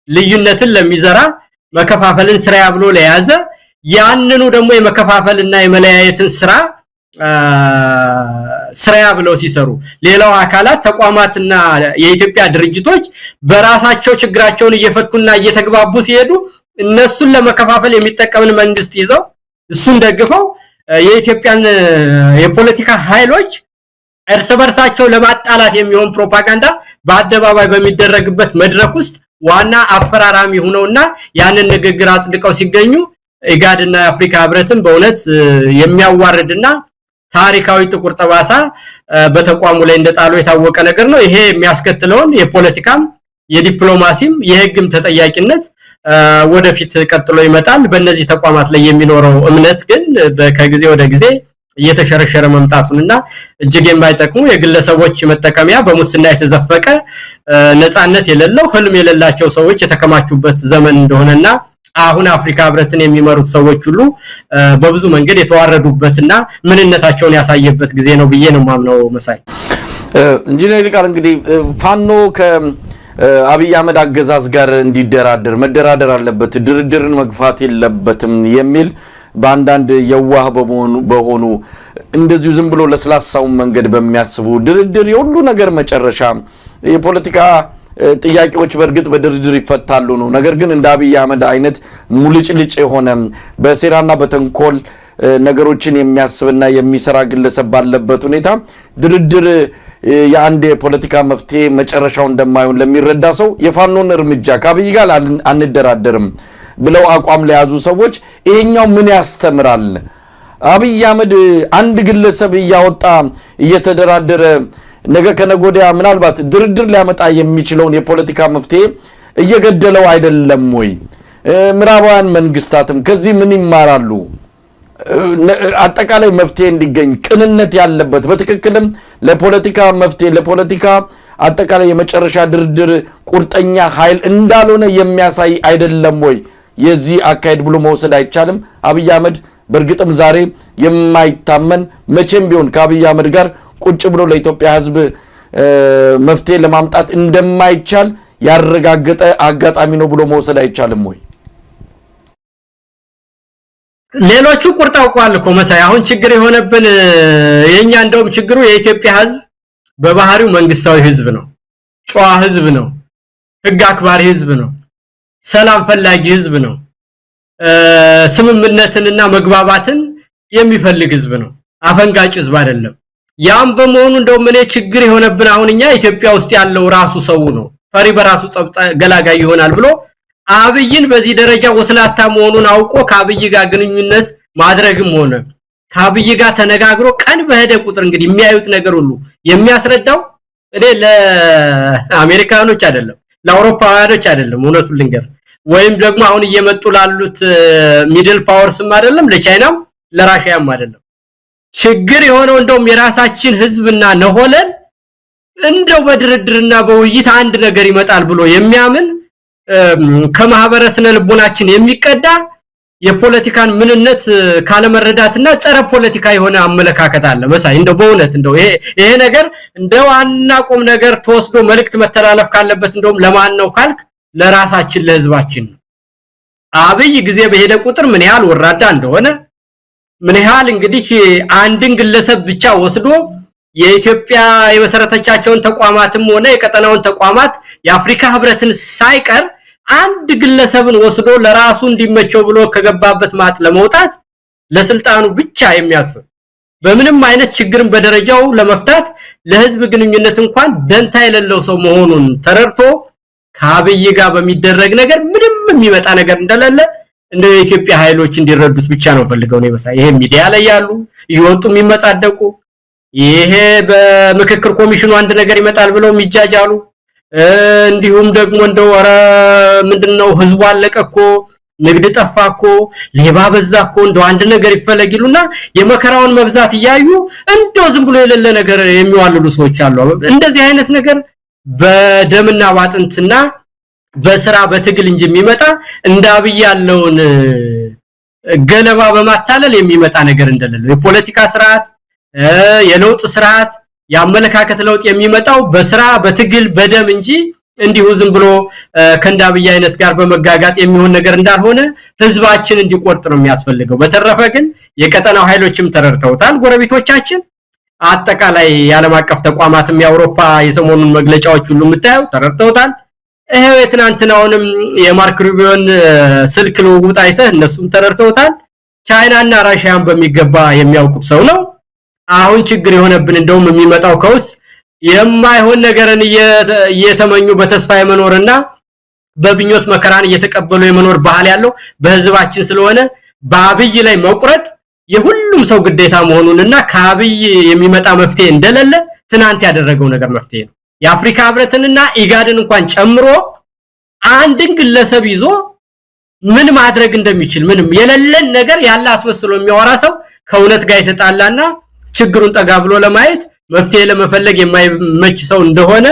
ልዩነትን ለሚዘራ መከፋፈልን ስራ ያብሎ ለያዘ ያንኑ ደግሞ የመከፋፈልና የመለያየትን ስራ ያብለው ሲሰሩ ሌላው አካላት ተቋማትና የኢትዮጵያ ድርጅቶች በራሳቸው ችግራቸውን እየፈቱና እየተግባቡ ሲሄዱ እነሱን ለመከፋፈል የሚጠቀምን መንግስት ይዘው እሱን ደግፈው የኢትዮጵያን የፖለቲካ ኃይሎች እርስ በርሳቸው ለማጣላት የሚሆን ፕሮፓጋንዳ በአደባባይ በሚደረግበት መድረክ ውስጥ ዋና አፈራራሚ ሆነውና ያንን ንግግር አጽድቀው ሲገኙ ኢጋድና የአፍሪካ ህብረትን በእውነት የሚያዋርድና ታሪካዊ ጥቁር ጠባሳ በተቋሙ ላይ እንደጣሉ የታወቀ ነገር ነው። ይሄ የሚያስከትለውን የፖለቲካም የዲፕሎማሲም የህግም ተጠያቂነት ወደፊት ቀጥሎ ይመጣል። በእነዚህ ተቋማት ላይ የሚኖረው እምነት ግን ከጊዜ ወደ ጊዜ እየተሸረሸረ መምጣቱንና እጅግ የማይጠቅሙ የግለሰቦች መጠቀሚያ በሙስና የተዘፈቀ ነፃነት የሌለው ህልም የሌላቸው ሰዎች የተከማቹበት ዘመን እንደሆነና አሁን አፍሪካ ህብረትን የሚመሩት ሰዎች ሁሉ በብዙ መንገድ የተዋረዱበትና ምንነታቸውን ያሳየበት ጊዜ ነው ብዬ ነው ማምነው። መሳይ ኢንጂነር ይልቃል እንግዲህ ፋኖ ከአብይ አህመድ አገዛዝ ጋር እንዲደራደር መደራደር አለበት ድርድርን መግፋት የለበትም የሚል ባንዳንድ የዋህ በሆኑ እንደዚሁ ዝም ብሎ ለስላሳው መንገድ በሚያስቡ ድርድር የሁሉ ነገር መጨረሻ የፖለቲካ ጥያቄዎች በርግጥ በድርድር ይፈታሉ ነው። ነገር ግን እንደ አብይ አህመድ አይነት ሙልጭልጭ የሆነ በሴራና በተንኮል ነገሮችን የሚያስብና የሚሰራ ግለሰብ ባለበት ሁኔታ ድርድር የአንድ የፖለቲካ መፍትሄ መጨረሻው እንደማይሆን ለሚረዳ ሰው የፋኖን እርምጃ ከአብይ ጋር አንደራደርም ብለው አቋም ለያዙ ሰዎች ይሄኛው ምን ያስተምራል? አብይ አህመድ አንድ ግለሰብ ያወጣ እየተደራደረ ነገ ከነጎዲያ ምናልባት ድርድር ሊያመጣ የሚችለውን የፖለቲካ መፍትሄ እየገደለው አይደለም ወይ? ምዕራባውያን መንግስታትም ከዚህ ምን ይማራሉ? አጠቃላይ መፍትሄ እንዲገኝ ቅንነት ያለበት በትክክልም ለፖለቲካ መፍትሄ ለፖለቲካ አጠቃላይ የመጨረሻ ድርድር ቁርጠኛ ኃይል እንዳልሆነ የሚያሳይ አይደለም ወይ? የዚህ አካሄድ ብሎ መውሰድ አይቻልም? አብይ አህመድ በርግጥም ዛሬ የማይታመን መቼም ቢሆን ከአብይ አህመድ ጋር ቁጭ ብሎ ለኢትዮጵያ ህዝብ መፍትሄ ለማምጣት እንደማይቻል ያረጋገጠ አጋጣሚ ነው ብሎ መውሰድ አይቻልም ወይ? ሌሎቹ ቁርጣውቋል እኮ መሳይ አሁን ችግር የሆነብን የኛ እንደውም ችግሩ የኢትዮጵያ ህዝብ በባህሪው መንግስታዊ ህዝብ ነው፣ ጨዋ ህዝብ ነው፣ ህግ አክባሪ ህዝብ ነው፣ ሰላም ፈላጊ ህዝብ ነው፣ ስምምነትንና መግባባትን የሚፈልግ ህዝብ ነው፣ አፈንጋጭ ህዝብ አይደለም። ያም በመሆኑ እንደው ምን ችግር የሆነብን አሁንኛ ኢትዮጵያ ውስጥ ያለው ራሱ ሰው ነው ፈሪ በራሱ ገላጋይ ይሆናል ብሎ አብይን በዚህ ደረጃ ወስላታ መሆኑን አውቆ ከአብይ ጋር ግንኙነት ማድረግም ሆነ ከአብይ ጋር ተነጋግሮ ቀን በሄደ ቁጥር እንግዲህ የሚያዩት ነገር ሁሉ የሚያስረዳው እኔ ለአሜሪካኖች አይደለም ለአውሮፓውያኖች አይደለም እውነቱን ልንገር ወይም ደግሞ አሁን እየመጡ ላሉት ሚድል ፓወርስም አይደለም ለቻይናም ለራሺያም አይደለም ችግር የሆነው እንደውም የራሳችን ህዝብና ነሆለን እንደው በድርድርና በውይይት አንድ ነገር ይመጣል ብሎ የሚያምን ከማህበረሰብ ልቦናችን የሚቀዳ የፖለቲካን ምንነት ካለመረዳትና ጸረ ፖለቲካ የሆነ አመለካከት አለ መሳይ እንደው በእውነት እንደው ይሄ ነገር እንደው አናቆም ነገር ተወስዶ መልእክት መተላለፍ ካለበት እንደውም ለማን ነው ካልክ ለራሳችን ለህዝባችን አብይ ጊዜ በሄደ ቁጥር ምን ያህል ወራዳ እንደሆነ ምን ያህል እንግዲህ አንድን ግለሰብ ብቻ ወስዶ የኢትዮጵያ የመሰረተቻቸውን ተቋማትም ሆነ የቀጠናውን ተቋማት የአፍሪካ ህብረትን ሳይቀር አንድ ግለሰብን ወስዶ ለራሱ እንዲመቸው ብሎ ከገባበት ማጥ ለመውጣት ለስልጣኑ ብቻ የሚያስብ በምንም አይነት ችግርን በደረጃው ለመፍታት ለህዝብ ግንኙነት እንኳን ደንታ የሌለው ሰው መሆኑን ተረድቶ ከአብይ ጋር በሚደረግ ነገር ምንም የሚመጣ ነገር እንደሌለ እንደ የኢትዮጵያ ኃይሎች እንዲረዱት ብቻ ነው ፈልገው ነው መሳይ ይሄ ሚዲያ ላይ ያሉ ይወጡ የሚመጻደቁ ይሄ በምክክር ኮሚሽኑ አንድ ነገር ይመጣል ብለው የሚጃጃሉ እንዲሁም ደግሞ እንደው ኧረ ምንድነው ህዝቡ አለቀኮ ንግድ ጠፋኮ ሌባ በዛኮ እንደው አንድ ነገር ይፈለግሉና የመከራውን መብዛት ይያዩ እንደው ዝም ብሎ የሌለ ነገር የሚዋልሉ ሰዎች አሉ እንደዚህ አይነት ነገር በደምና ባጥንትና በስራ በትግል እንጂ የሚመጣ እንዳብይ ያለውን ገለባ በማታለል የሚመጣ ነገር እንደሌለው የፖለቲካ ስርዓት የለውጥ ስርዓት ያመለካከት ለውጥ የሚመጣው በስራ በትግል በደም እንጂ እንዲሁ ዝም ብሎ ከእንዳብይ አይነት ጋር በመጋጋጥ የሚሆን ነገር እንዳልሆነ ህዝባችን እንዲቆርጥ ነው የሚያስፈልገው። በተረፈ ግን የቀጠናው ኃይሎችም ተረድተውታል። ጎረቤቶቻችን አጠቃላይ የዓለም አቀፍ ተቋማትም የአውሮፓ የሰሞኑን መግለጫዎች ሁሉ የምታየው ተረድተውታል። ይሄው የትናንትናውንም የማርክ ሩቢዮን ስልክ ልውውጥ አይተህ እነሱም ተረድተውታል። ቻይናና ራሽያን በሚገባ የሚያውቁት ሰው ነው። አሁን ችግር የሆነብን እንደውም የሚመጣው ከውስጥ የማይሆን ነገርን እየተመኙ በተስፋ የመኖርና በብኞት መከራን እየተቀበሉ የመኖር ባህል ያለው በህዝባችን ስለሆነ በአብይ ላይ መቁረጥ የሁሉም ሰው ግዴታ መሆኑንና ከአብይ የሚመጣ መፍትሄ እንደሌለ ትናንት ያደረገው ነገር መፍትሄ ነው። የአፍሪካ ህብረትንና ኢጋድን እንኳን ጨምሮ አንድን ግለሰብ ይዞ ምን ማድረግ እንደሚችል ምንም የሌለን ነገር ያለ አስመስሎ የሚያወራ ሰው ከእውነት ጋር የተጣላና ችግሩን ጠጋ ብሎ ለማየት መፍትሄ ለመፈለግ የማይመች ሰው እንደሆነ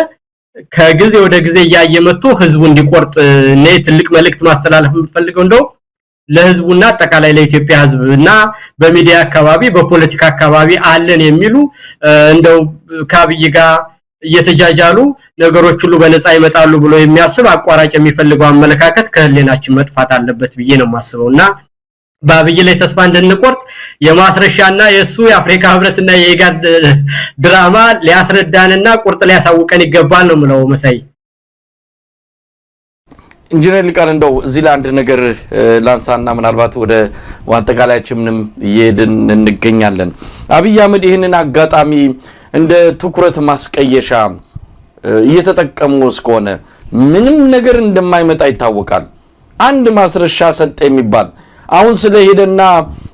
ከጊዜ ወደ ጊዜ ያየመጡ ህዝቡ እንዲቆርጥ ነው ትልቅ መልእክት ማስተላለፍ የምፈልገው እንደው ለህዝቡና አጠቃላይ ለኢትዮጵያ ህዝብና በሚዲያ አካባቢ በፖለቲካ አካባቢ አለን የሚሉ እንደው ከአብይ ጋር እየተጃጃሉ ነገሮች ሁሉ በነፃ ይመጣሉ ብሎ የሚያስብ አቋራጭ የሚፈልገው አመለካከት ከህሊናችን መጥፋት አለበት ብዬ ነው የማስበውና በአብይ ላይ ተስፋ እንድንቆርጥ የማስረሻና የሱ የአፍሪካ ህብረትና የኢጋድ ድራማ ሊያስረዳንና ቁርጥ ሊያሳውቀን ይገባል ነው ምለው መሳይ። ኢንጂነር ሊቃል እንደው እዚህ ላይ አንድ ነገር ላንሳና ምናልባት ወደ ዋንጠቃላያችንም እየሄድን እንገኛለን። አብይ አህመድ ይህንን አጋጣሚ እንደ ትኩረት ማስቀየሻ እየተጠቀሙ እስከሆነ ምንም ነገር እንደማይመጣ ይታወቃል። አንድ ማስረሻ ሰጠ የሚባል አሁን ስለሄደና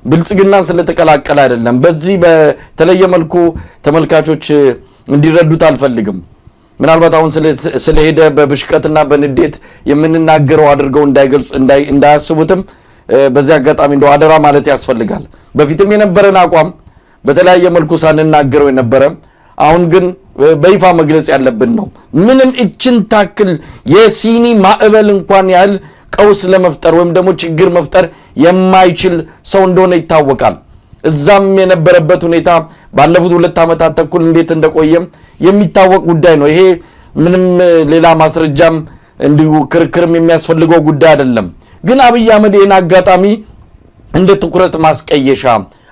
ብልጽግናን ስለተቀላቀለ አይደለም። በዚህ በተለየ መልኩ ተመልካቾች እንዲረዱት አልፈልግም። ምናልባት አሁን ስለሄደ በብሽቀትና በንዴት የምንናገረው አድርገው እንዳይገልጹ እንዳያስቡትም በዚህ አጋጣሚ እንደው አደራ ማለት ያስፈልጋል። በፊትም የነበረን አቋም በተለያየ መልኩ ሳንናገረው የነበረ አሁን ግን በይፋ መግለጽ ያለብን ነው። ምንም እችን ታክል የሲኒ ማዕበል እንኳን ያህል ቀውስ ለመፍጠር ወይም ደግሞ ችግር መፍጠር የማይችል ሰው እንደሆነ ይታወቃል። እዛም የነበረበት ሁኔታ ባለፉት 2 ዓመታት ተኩል እንዴት እንደቆየም የሚታወቅ ጉዳይ ነው። ይሄ ምንም ሌላ ማስረጃም እንዲሁ ክርክርም የሚያስፈልገው ጉዳይ አይደለም። ግን አብይ አህመድ ይህን አጋጣሚ እንደ ትኩረት ማስቀየሻ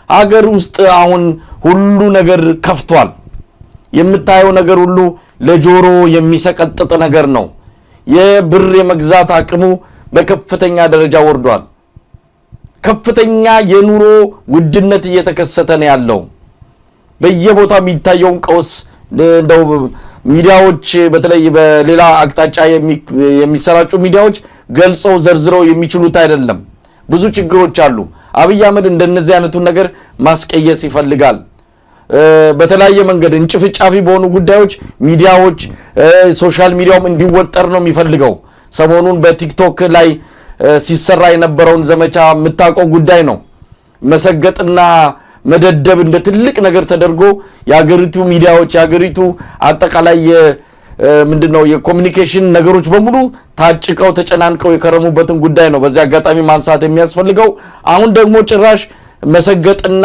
ሀገር ውስጥ አሁን ሁሉ ነገር ከፍቷል። የምታየው ነገር ሁሉ ለጆሮ የሚሰቀጥጥ ነገር ነው። የብር የመግዛት አቅሙ በከፍተኛ ደረጃ ወርዷል። ከፍተኛ የኑሮ ውድነት እየተከሰተ ነው ያለው። በየቦታው የሚታየው ቀውስ እንደው ሚዲያዎች በተለይ በሌላ አቅጣጫ የሚሰራጩ ሚዲያዎች ገልጸው ዘርዝረው የሚችሉት አይደለም። ብዙ ችግሮች አሉ። አብይ አህመድ እንደነዚህ አይነቱን ነገር ማስቀየስ ይፈልጋል። በተለያየ መንገድ እንጭፍጫፊ በሆኑ ጉዳዮች ሚዲያዎች ሶሻል ሚዲያውም እንዲወጠር ነው የሚፈልገው። ሰሞኑን በቲክቶክ ላይ ሲሰራ የነበረውን ዘመቻ የምታውቀው ጉዳይ ነው። መሰገጥና መደደብ እንደ ትልቅ ነገር ተደርጎ የሀገሪቱ ሚዲያዎች የሀገሪቱ አጠቃላይ ምንድነው የኮሙኒኬሽን ነገሮች በሙሉ ታጭቀው ተጨናንቀው የከረሙበትን ጉዳይ ነው በዚህ አጋጣሚ ማንሳት የሚያስፈልገው። አሁን ደግሞ ጭራሽ መሰገጥና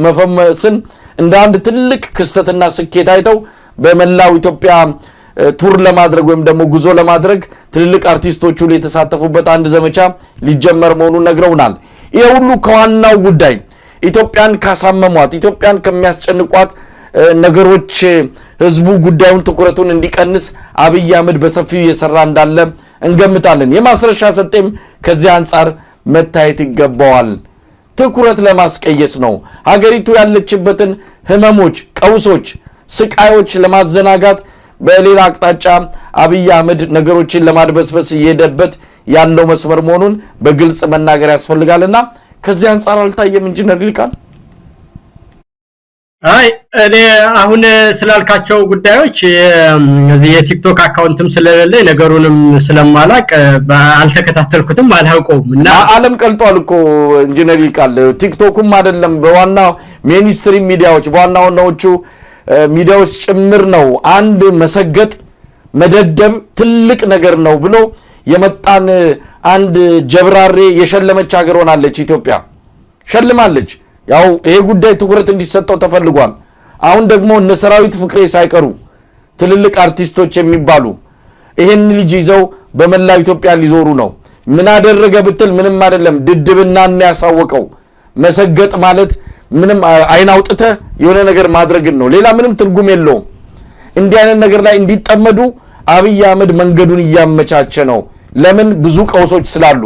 መፈመስን እንደ አንድ ትልቅ ክስተትና ስኬት አይተው በመላው ኢትዮጵያ ቱር ለማድረግ ወይም ደግሞ ጉዞ ለማድረግ ትልልቅ አርቲስቶች ሁሉ የተሳተፉበት አንድ ዘመቻ ሊጀመር መሆኑን ነግረውናል። ይሄ ሁሉ ከዋናው ጉዳይ ኢትዮጵያን ካሳመሟት ኢትዮጵያን ከሚያስጨንቋት ነገሮች ህዝቡ ጉዳዩን ትኩረቱን እንዲቀንስ አብይ አህመድ በሰፊው እየሰራ እንዳለ እንገምታለን። የማስረሻ ሰጤም ከዚህ አንፃር መታየት ይገባዋል። ትኩረት ለማስቀየስ ነው። ሀገሪቱ ያለችበትን ህመሞች፣ ቀውሶች፣ ስቃዮች ለማዘናጋት በሌላ አቅጣጫ አብይ አህመድ ነገሮችን ለማድበስበስ እየሄደበት ያለው መስመር መሆኑን በግልጽ መናገር ያስፈልጋልና ከዚህ አንፃር አልታየም ኢንጂነር ሊቃል? አይ እኔ አሁን ስላልካቸው ጉዳዮች እዚህ የቲክቶክ አካውንትም ስለሌለ ነገሩንም ስለማላቅ አልተከታተልኩትም አልሐውቀውም እና ዓለም ቀልጧል እኮ ኢንጂነር ሊቃል። ቲክቶክም አይደለም በዋናው ሚኒስትሪ ሚዲያዎች በዋናዎቹ ሚዲያዎች ጭምር ነው አንድ መሰገጥ መደደብ ትልቅ ነገር ነው ብሎ የመጣን አንድ ጀብራሬ የሸለመች ሀገር ሆናለች ኢትዮጵያ። ሸልማለች። ያው ይሄ ጉዳይ ትኩረት እንዲሰጠው ተፈልጓል። አሁን ደግሞ እነ ሰራዊት ፍቅሬ ሳይቀሩ ትልልቅ አርቲስቶች የሚባሉ ይሄን ልጅ ይዘው በመላው ኢትዮጵያ ሊዞሩ ነው። ምን አደረገ ብትል ምንም አይደለም። ድድብናን ያሳወቀው መሰገጥ ማለት ምንም አይን አውጥተ የሆነ ነገር ማድረግን ነው። ሌላ ምንም ትርጉም የለውም። እንዲህ አይነት ነገር ላይ እንዲጠመዱ አብይ አህመድ መንገዱን እያመቻቸ ነው። ለምን? ብዙ ቀውሶች ስላሉ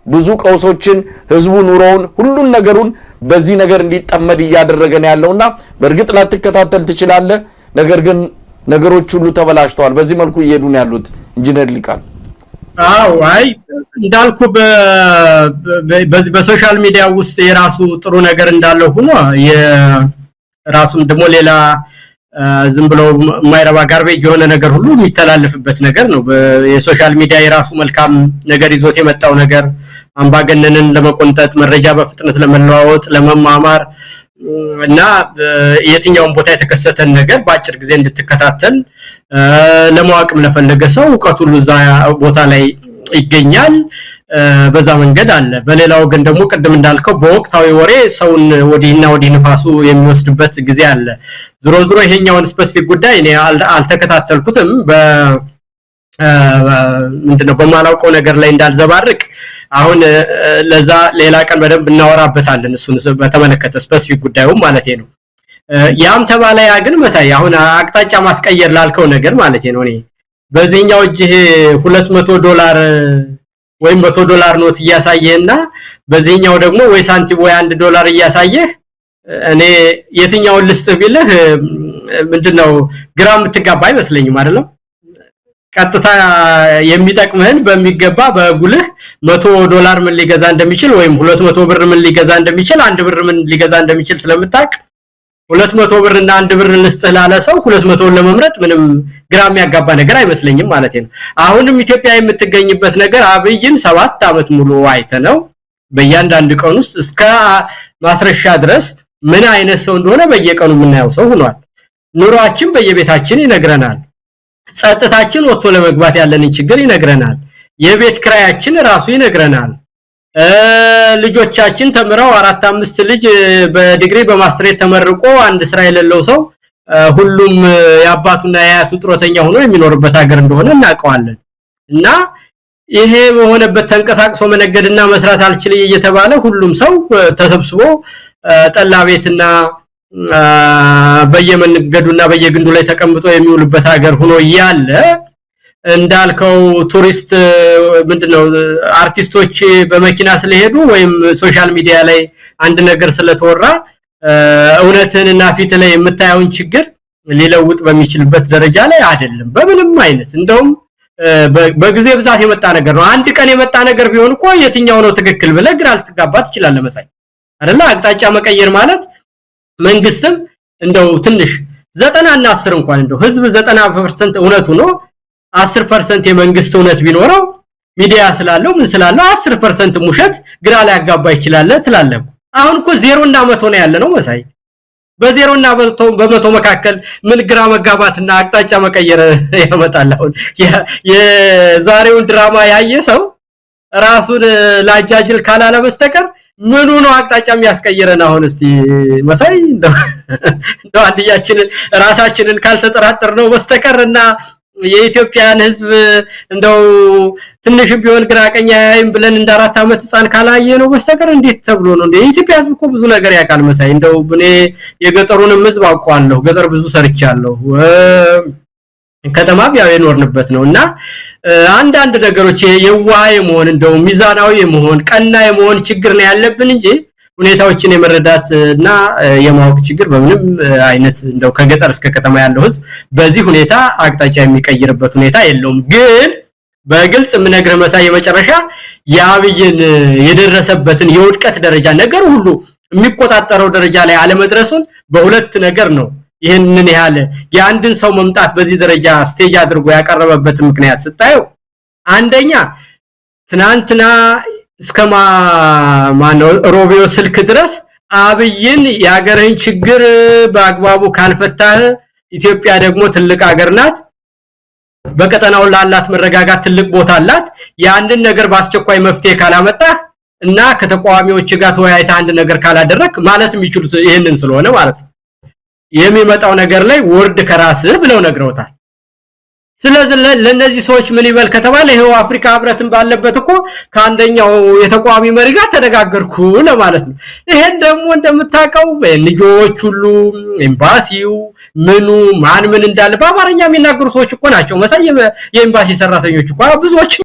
ብዙ ቀውሶችን ህዝቡ ኑሮውን ሁሉን ነገሩን በዚህ ነገር እንዲጠመድ እያደረገ ነው ያለውና በእርግጥ ላትከታተል ትችላለህ። ነገር ግን ነገሮች ሁሉ ተበላሽተዋል። በዚህ መልኩ እየሄዱ ነው ያሉት ኢንጂነር ሊቃል። አዎ አይ እንዳልኩ በዚህ በሶሻል ሚዲያ ውስጥ የራሱ ጥሩ ነገር እንዳለው ሆኖ የራሱም ደግሞ ሌላ ዝም ብሎ ማይረባ ጋርቤጅ የሆነ ነገር ሁሉ የሚተላለፍበት ነገር ነው። የሶሻል ሚዲያ የራሱ መልካም ነገር ይዞት የመጣው ነገር አምባገነንን ለመቆንጠጥ መረጃ በፍጥነት ለመለዋወጥ ለመማማር እና የትኛውን ቦታ የተከሰተን ነገር በአጭር ጊዜ እንድትከታተል ለማወቅም ለፈለገ ሰው ዕውቀቱ ሁሉ እዛ ቦታ ላይ ይገኛል። በዛ መንገድ አለ። በሌላው ግን ደግሞ ቅድም እንዳልከው በወቅታዊ ወሬ ሰውን ወዲህና ወዲህ ንፋሱ የሚወስድበት ጊዜ አለ። ዝሮ ዝሮ ይሄኛውን ስፔሲፊክ ጉዳይ እኔ አልተከታተልኩትም። ምንድነው በማላውቀው ነገር ላይ እንዳልዘባርቅ አሁን ለዛ ሌላ ቀን በደንብ እናወራበታለን። እሱን በተመለከተ ስፔሲፊክ ጉዳዩ ማለት ነው። ያም ተባለ ያ ግን መሳይ አሁን አቅጣጫ ማስቀየር ላልከው ነገር ማለት ነው። እኔ በዚህኛው እጅ $200 ወይም $100 ኖት እያሳየህና በዚህኛው ደግሞ ወይ ሳንቲም ወይ $1 እያሳየህ እኔ የትኛውን ልስጥህ ቢልህ ምንድነው ግራ የምትጋባ አይመስለኝም አይደለም። ቀጥታ የሚጠቅምህን በሚገባ በጉልህ $100 ምን ሊገዛ እንደሚችል ወይም 200 ብር ምን ሊገዛ እንደሚችል 1 ብር ምን ሊገዛ እንደሚችል ስለምታውቅ 200 ብር እና 1 ብር ልስጥህ ላለ ሰው 200ን ለመምረጥ ምንም ግራ የሚያጋባ ነገር አይመስለኝም ማለት ነው። አሁንም ኢትዮጵያ የምትገኝበት ነገር አብይን 7 አመት ሙሉ አይተነው በእያንዳንዱ ቀን ውስጥ እስከ ማስረሻ ድረስ ምን አይነት ሰው እንደሆነ በየቀኑ የምናየው ሰው ሆኗል። ኑሯችን በየቤታችን ይነግረናል። ጸጥታችን ወጥቶ ለመግባት ያለንን ችግር ይነግረናል። የቤት ክራያችን ራሱ ይነግረናል። ልጆቻችን ተምረው 4-5 ልጅ በዲግሪ በማስተሬት ተመርቆ አንድ ስራ የሌለው ሰው ሁሉም ያባቱና ያያቱ ጥሮተኛ ሆኖ የሚኖርበት ሀገር እንደሆነ እናውቀዋለን። እና ይሄ በሆነበት ተንቀሳቅሶ መነገድና መስራት አልችል እየተባለ ሁሉም ሰው ተሰብስቦ ጠላ ቤትና በየመንገዱና በየግንዱ ላይ ተቀምጦ የሚውልበት ሀገር ሆኖ ያለ እንዳልከው ቱሪስት ምንድነው አርቲስቶች በመኪና ስለሄዱ ወይም ሶሻል ሚዲያ ላይ አንድ ነገር ስለተወራ እውነትንና ፊት ላይ የምታየውን ችግር ሊለውጥ በሚችልበት ደረጃ ላይ አይደለም በምንም አይነት። እንደውም በጊዜ ብዛት የመጣ ነገር ነው። አንድ ቀን የመጣ ነገር ቢሆን እኮ የትኛው ነው ትክክል ብለህ ግራ ልትጋባ ትችላለህ መሳይ አይደለ? አቅጣጫ መቀየር ማለት መንግስትም እንደው ትንሽ 90 እና 10 እንኳን እንደው ህዝብ 90% እውነቱ ነው 10% የመንግስት እውነት ቢኖረው ሚዲያ ስላለው ምን ስላለው 10% ሙሸት ግራ ላይ ያጋባ ይችላል ትላለህ። አሁን እኮ 0 እና 100 ነው ያለ ነው መሳይ። በ0 እና በ100 መካከል ምን ግራ መጋባትና አቅጣጫ መቀየር ያመጣል? አሁን የዛሬውን ድራማ ያየ ሰው ራሱን ላጃጅል ካላለ በስተቀር ምኑ ነው አቅጣጫ የሚያስቀይረን? አሁን እስቲ መሳይ እንደው አንድያችንን ራሳችንን ካልተጠራጠርነው በስተቀርና የኢትዮጵያን ህዝብ እንደው ትንሽ ቢሆን ግራ ቀኝ ያይም ብለን እንደ 4 አመት ህፃን ካላየ ነው በስተቀር እንዴት ተብሎ ነው እንዴ? የኢትዮጵያ ህዝብ እኮ ብዙ ነገር ያውቃል መሳይ። እንደው እኔ የገጠሩንም ህዝብ አውቀዋለሁ። ገጠር ብዙ ሰርቻለሁ። ከተማም ያው የኖርንበት ነውና አንዳንድ ነገሮች የዋህ የመሆን እንደው ሚዛናዊ የመሆን ቀና የመሆን ችግር ነው ያለብን እንጂ ሁኔታዎችን የመረዳትና የማወቅ ችግር በምንም አይነት እንደው ከገጠር እስከ ከተማ ያለው ህዝብ በዚህ ሁኔታ አቅጣጫ የሚቀይርበት ሁኔታ የለውም። ግን በግልጽ ምነግርህ መሳይ የመጨረሻ የአብይን የደረሰበትን የውድቀት ደረጃ ነገር ሁሉ የሚቆጣጠረው ደረጃ ላይ አለመድረሱን በሁለት ነገር ነው ይሄንን ያህል የአንድን ሰው መምጣት በዚህ ደረጃ ስቴጅ አድርጎ ያቀረበበት ምክንያት ስታየው አንደኛ ትናንትና እስከማ ማነው ሮቢዮ ስልክ ድረስ አብይን ያገረን ችግር በአግባቡ ካልፈታህ ኢትዮጵያ ደግሞ ትልቅ ሀገር ናት፣ በቀጠናው ላላት መረጋጋት ትልቅ ቦታ አላት፣ ያንድን ነገር በአስቸኳይ መፍትሄ ካላመጣህ እና ከተቋሚዎች ጋር ተወያይታ አንድ ነገር ካላደረክ ማለት የሚችሉት ይሄንን ስለሆነ ማለት ነው የሚመጣው ነገር ላይ ወርድ ከራስህ ብለው ነግረውታል። ስለዚህ ለነዚህ ሰዎች ምን ይበል ከተባለ ይሄው አፍሪካ ህብረትን ባለበት እኮ ከአንደኛው የተቋሚ መሪ ጋር ተነጋገርኩ ለማለት ነው። ይሄን ደግሞ እንደምታውቀው ልጆች ሁሉ ኤምባሲው ምኑ ማን ምን እንዳለ በአማርኛ የሚናገሩ ሰዎች እኮ ናቸው። መሳይ የኤምባሲ ሰራተኞች እኮ ብዙዎች